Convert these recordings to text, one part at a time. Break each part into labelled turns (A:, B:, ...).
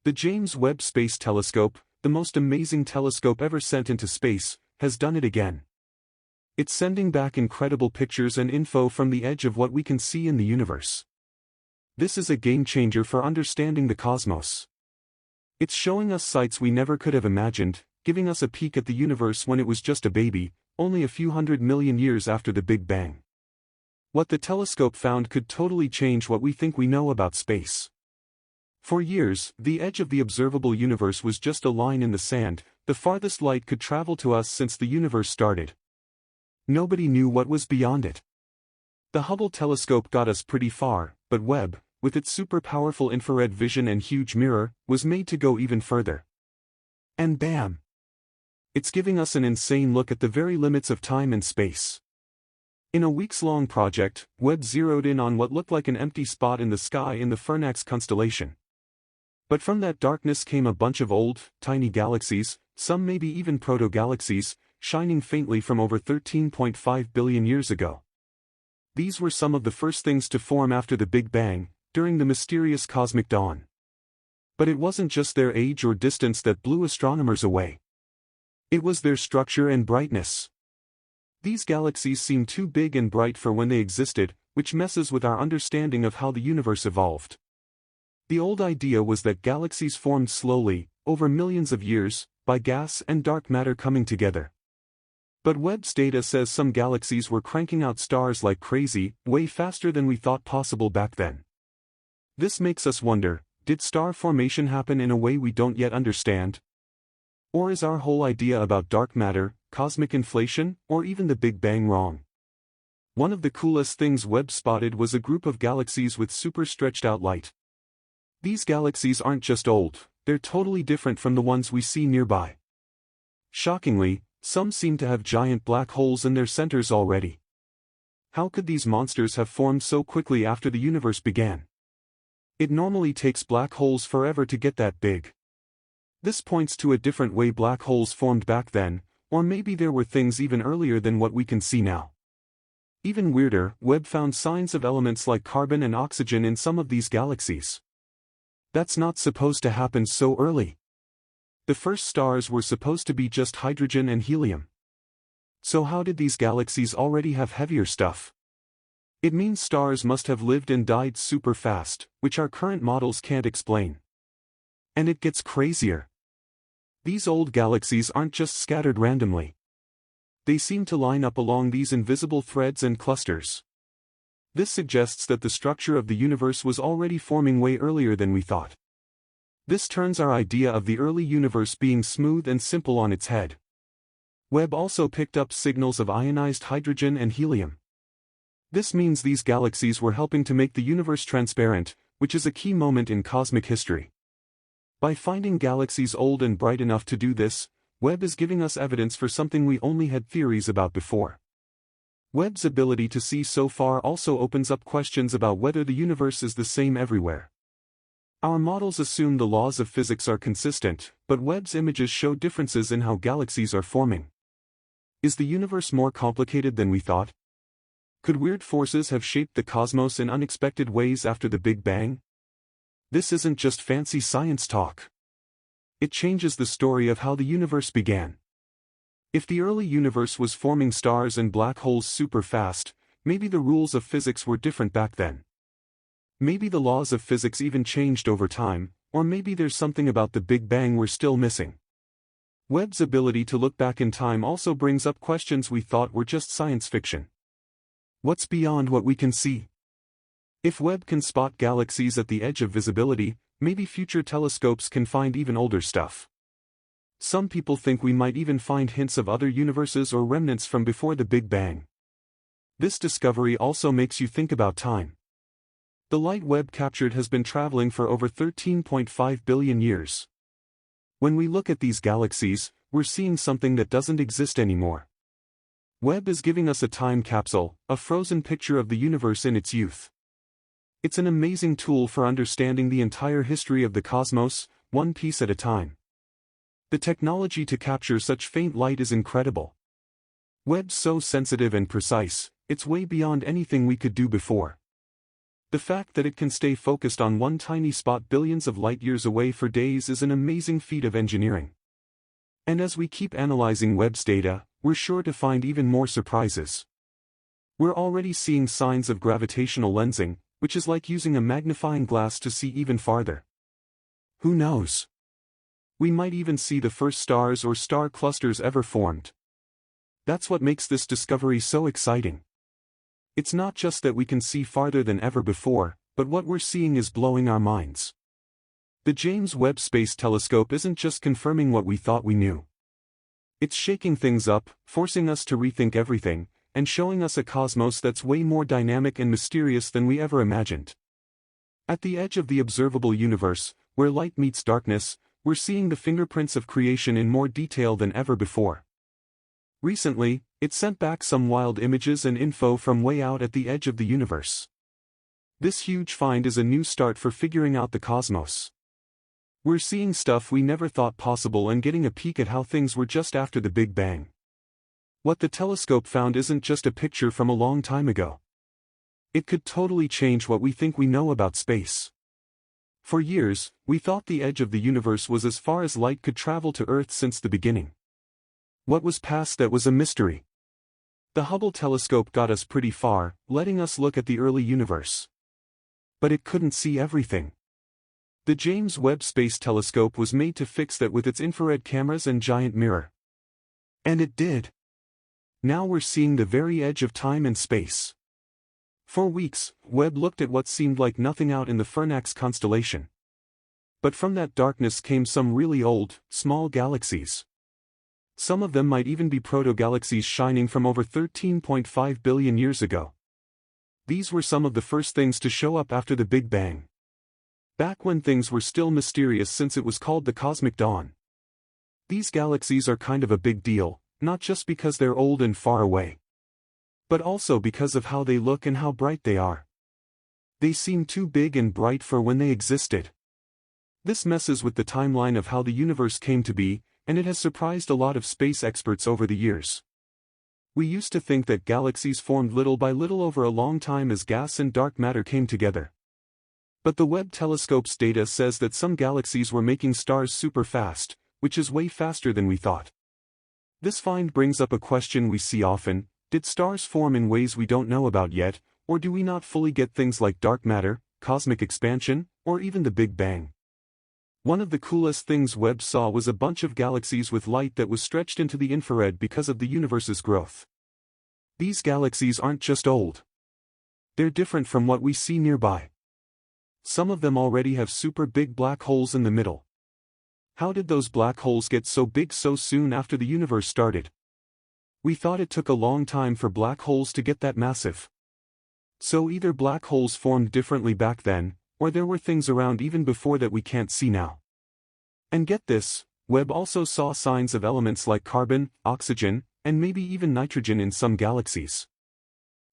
A: The James Webb Space Telescope, the most amazing telescope ever sent into space, has done it again. It's sending back incredible pictures and info from the edge of what we can see in the universe. This is a game changer for understanding the cosmos. It's showing us sights we never could have imagined, giving us a peek at the universe when it was just a baby, only a few 100 million years after the Big Bang. What the telescope found could totally change what we think we know about space. For years, the edge of the observable universe was just a line in the sand, the farthest light could travel to us since the universe started. Nobody knew what was beyond it. The Hubble telescope got us pretty far, but Webb, with its super-powerful infrared vision and huge mirror, was made to go even further. And bam! It's giving us an insane look at the very limits of time and space. In a weeks-long project, Webb zeroed in on what looked like an empty spot in the sky in the Fernax constellation. But from that darkness came a bunch of old, tiny galaxies, some maybe even proto-galaxies, shining faintly from over 13.5 billion years ago. These were some of the first things to form after the Big Bang, during the mysterious cosmic dawn. But it wasn't just their age or distance that blew astronomers away. It was their structure and brightness. These galaxies seem too big and bright for when they existed, which messes with our understanding of how the universe evolved. The old idea was that galaxies formed slowly, over millions of years, by gas and dark matter coming together. But Webb's data says some galaxies were cranking out stars like crazy, way faster than we thought possible back then. This makes us wonder, did star formation happen in a way we don't yet understand? Or is our whole idea about dark matter, cosmic inflation, or even the Big Bang wrong? One of the coolest things Webb spotted was a group of galaxies with super stretched out light. These galaxies aren't just old, they're totally different from the ones we see nearby. Shockingly, some seem to have giant black holes in their centers already. How could these monsters have formed so quickly after the universe began? It normally takes black holes forever to get that big. This points to a different way black holes formed back then, or maybe there were things even earlier than what we can see now. Even weirder, Webb found signs of elements like carbon and oxygen in some of these galaxies. That's not supposed to happen so early. The first stars were supposed to be just hydrogen and helium. So how did these galaxies already have heavier stuff? It means stars must have lived and died super fast, which our current models can't explain. And it gets crazier. These old galaxies aren't just scattered randomly. They seem to line up along these invisible threads and clusters. This suggests that the structure of the universe was already forming way earlier than we thought. This turns our idea of the early universe being smooth and simple on its head. Webb also picked up signals of ionized hydrogen and helium. This means these galaxies were helping to make the universe transparent, which is a key moment in cosmic history. By finding galaxies old and bright enough to do this, Webb is giving us evidence for something we only had theories about before. Webb's ability to see so far also opens up questions about whether the universe is the same everywhere. Our models assume the laws of physics are consistent, but Webb's images show differences in how galaxies are forming. Is the universe more complicated than we thought? Could weird forces have shaped the cosmos in unexpected ways after the Big Bang? This isn't just fancy science talk. It changes the story of how the universe began. If the early universe was forming stars and black holes super fast, maybe the rules of physics were different back then. Maybe the laws of physics even changed over time, or maybe there's something about the Big Bang we're still missing. Webb's ability to look back in time also brings up questions we thought were just science fiction. What's beyond what we can see? If Webb can spot galaxies at the edge of visibility, maybe future telescopes can find even older stuff. Some people think we might even find hints of other universes or remnants from before the Big Bang. This discovery also makes you think about time. The light Webb captured has been traveling for over 13.5 billion years. When we look at these galaxies, we're seeing something that doesn't exist anymore. Webb is giving us a time capsule, a frozen picture of the universe in its youth. It's an amazing tool for understanding the entire history of the cosmos, one piece at a time. The technology to capture such faint light is incredible. Webb's so sensitive and precise, it's way beyond anything we could do before. The fact that it can stay focused on one tiny spot billions of light-years away for days is an amazing feat of engineering. And as we keep analyzing Webb's data, we're sure to find even more surprises. We're already seeing signs of gravitational lensing, which is like using a magnifying glass to see even farther. Who knows? We might even see the first stars or star clusters ever formed. That's what makes this discovery so exciting. It's not just that we can see farther than ever before, but what we're seeing is blowing our minds. The James Webb Space Telescope isn't just confirming what we thought we knew. It's shaking things up, forcing us to rethink everything, and showing us a cosmos that's way more dynamic and mysterious than we ever imagined. At the edge of the observable universe, where light meets darkness, we're seeing the fingerprints of creation in more detail than ever before. Recently, it sent back some wild images and info from way out at the edge of the universe. This huge find is a new start for figuring out the cosmos. We're seeing stuff we never thought possible and getting a peek at how things were just after the Big Bang. What the telescope found isn't just a picture from a long time ago. It could totally change what we think we know about space. For years, we thought the edge of the universe was as far as light could travel to Earth since the beginning. What was past that was a mystery. The Hubble telescope got us pretty far, letting us look at the early universe. But it couldn't see everything. The James Webb Space Telescope was made to fix that with its infrared cameras and giant mirror. And it did. Now we're seeing the very edge of time and space. For weeks, Webb looked at what seemed like nothing out in the Fernax constellation. But from that darkness came some really old, small galaxies. Some of them might even be proto-galaxies shining from over 13.5 billion years ago. These were some of the first things to show up after the Big Bang. Back when things were still mysterious since it was called the Cosmic Dawn. These galaxies are kind of a big deal, not just because they're old and far away, but also because of how they look and how bright they are. They seem too big and bright for when they existed. This messes with the timeline of how the universe came to be, and it has surprised a lot of space experts over the years. We used to think that galaxies formed little by little over a long time as gas and dark matter came together. But the Webb telescope's data says that some galaxies were making stars super fast, which is way faster than we thought. This find brings up a question we see often: did stars form in ways we don't know about yet, or do we not fully get things like dark matter, cosmic expansion, or even the Big Bang? One of the coolest things Webb saw was a bunch of galaxies with light that was stretched into the infrared because of the universe's growth. These galaxies aren't just old. They're different from what we see nearby. Some of them already have super big black holes in the middle. How did those black holes get so big so soon after the universe started? We thought it took a long time for black holes to get that massive. So either black holes formed differently back then, or there were things around even before that we can't see now. And get this, Webb also saw signs of elements like carbon, oxygen, and maybe even nitrogen in some galaxies.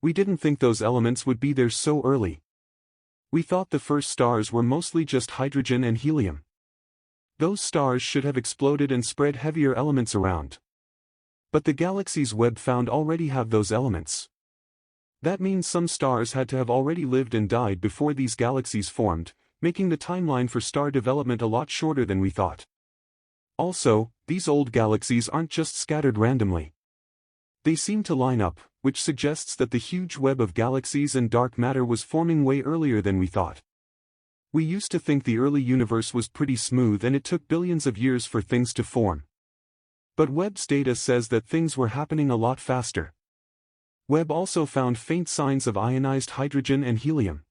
A: We didn't think those elements would be there so early. We thought the first stars were mostly just hydrogen and helium. Those stars should have exploded and spread heavier elements around. But the galaxies Webb found already have those elements. That means some stars had to have already lived and died before these galaxies formed, making the timeline for star development a lot shorter than we thought. Also, these old galaxies aren't just scattered randomly. They seem to line up, which suggests that the huge web of galaxies and dark matter was forming way earlier than we thought. We used to think the early universe was pretty smooth and it took billions of years for things to form. But Webb's data says that things were happening a lot faster. Webb also found faint signs of ionized hydrogen and helium.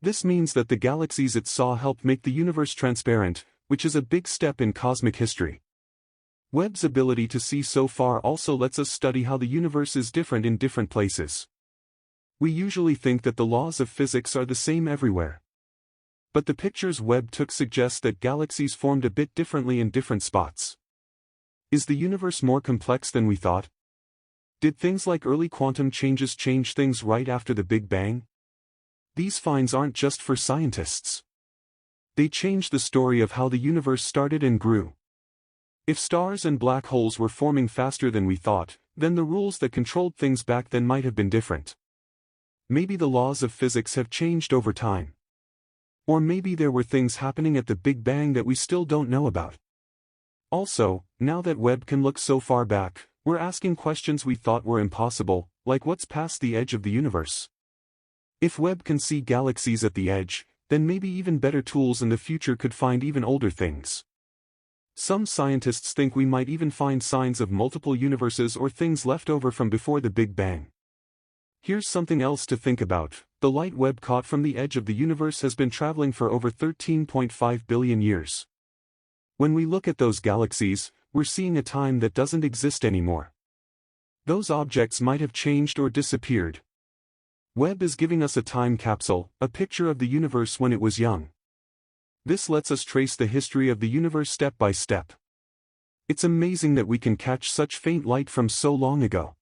A: This means that the galaxies it saw helped make the universe transparent, which is a big step in cosmic history. Webb's ability to see so far also lets us study how the universe is different in different places. We usually think that the laws of physics are the same everywhere. But the pictures Webb took suggest that galaxies formed a bit differently in different spots. Is the universe more complex than we thought? Did things like early quantum changes change things right after the Big Bang? These finds aren't just for scientists. They change the story of how the universe started and grew. If stars and black holes were forming faster than we thought, then the rules that controlled things back then might have been different. Maybe the laws of physics have changed over time. Or maybe there were things happening at the Big Bang that we still don't know about. Also, now that Webb can look so far back, we're asking questions we thought were impossible, like what's past the edge of the universe? If Webb can see galaxies at the edge, then maybe even better tools in the future could find even older things. Some scientists think we might even find signs of multiple universes or things left over from before the Big Bang. Here's something else to think about. The light Webb caught from the edge of the universe has been traveling for over 13.5 billion years. When we look at those galaxies, we're seeing a time that doesn't exist anymore. Those objects might have changed or disappeared. Webb is giving us a time capsule, a picture of the universe when it was young. This lets us trace the history of the universe step by step. It's amazing that we can catch such faint light from so long ago.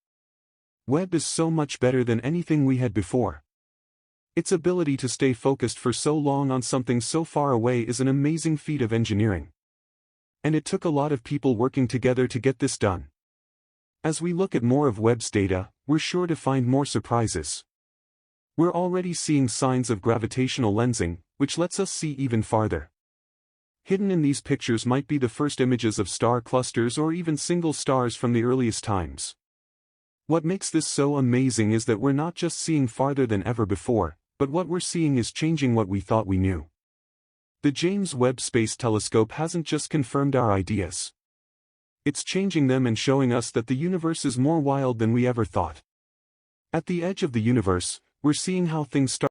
A: Webb is so much better than anything we had before. Its ability to stay focused for so long on something so far away is an amazing feat of engineering. And it took a lot of people working together to get this done. As we look at more of Webb's data, we're sure to find more surprises. We're already seeing signs of gravitational lensing, which lets us see even farther. Hidden in these pictures might be the first images of star clusters or even single stars from the earliest times. What makes this so amazing is that we're not just seeing farther than ever before, but what we're seeing is changing what we thought we knew. The James Webb Space Telescope hasn't just confirmed our ideas. It's changing them and showing us that the universe is more wild than we ever thought. At the edge of the universe, we're seeing how things start